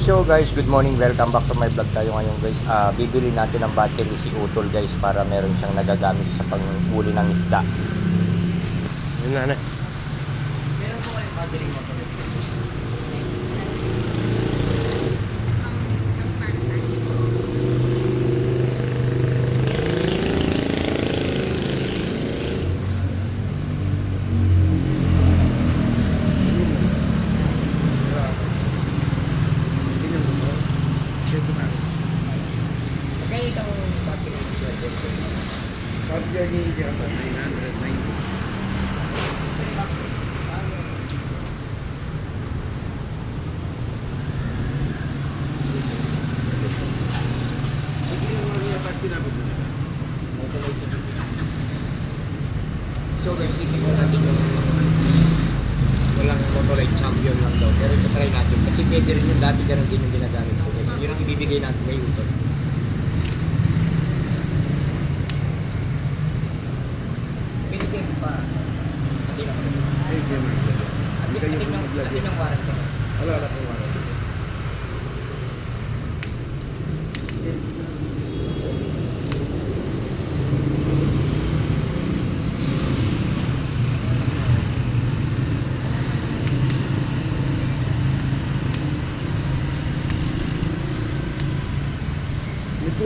So guys, good morning. Welcome back to my vlog tayo ngayon guys. Bibili natin ng battery si Utol guys para meron siyang nagagamit sa panghuli ng isda. Yun na na. Meron po kayong battery mo. Kaya itong battery mo. Sabi niya ni India sa 990. Hindi yung mga yata sinabi mo nila. So guys, titignan natin yung walang Motorite Champion lang daw. Pero ito try natin. Kasi pwede rin yung dati ganun din yung ginagamit ko guys. Yun ang ibibigay natin kay Utol. Pinigyan pa. Hindi na ako. Ay, kaya mo maglagay. Hindi kayo kung maglagay. Hindi ng warranty. Wala na kung wala.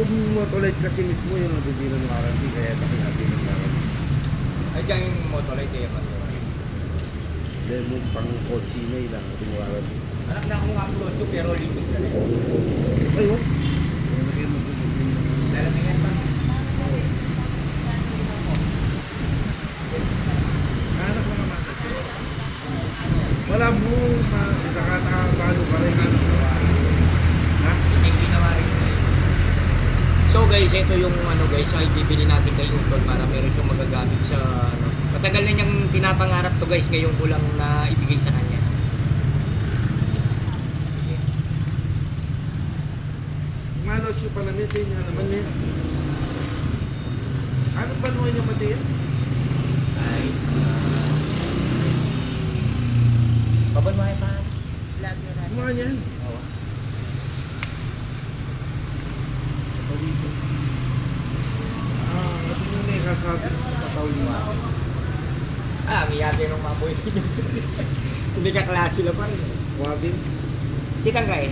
Yung Motorite kasi mismo yung nabibili ng warranty kaya bakit natin ng warranty. Ay, dyan yung Motorite eh. Dahil mo pang kotse na ilang yung warranty. Anak na akong upload pero limit na rin. Ay, oh. Lalagyan mo dun yung Lalagyan pa. anak mo naman. Wala mo, nakatapalo ka rin. Ha? Hindi na rin. So guys, ito yung ano guys, ay bibili natin kay Utol para meron siyang magagamit sa ano. Matagal na niyang pinapangarap to guys, ngayon ko lang na ibigay sa kanya. Manos yung palamitin niya naman eh. Ano ba naman yung pati yan? Ay. Pabanwahe pa. Ano nga yan? Oo. Ito dito. Ito yung may kasabi sa taon mo. Ah, ang iyate nung maboy. Hindi ka klase lang pa rin. Wabing. Kitang ka eh.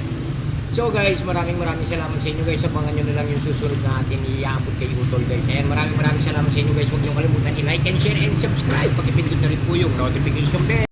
So guys, maraming salamat sa inyo guys. Abangan nyo na lang yung susunod na atin i-aabot kay Utol guys. Ayan, maraming salamat sa inyo guys. Huwag nyo kalimutan i-like and share and subscribe. Pakipindot na rin po yung notification bell.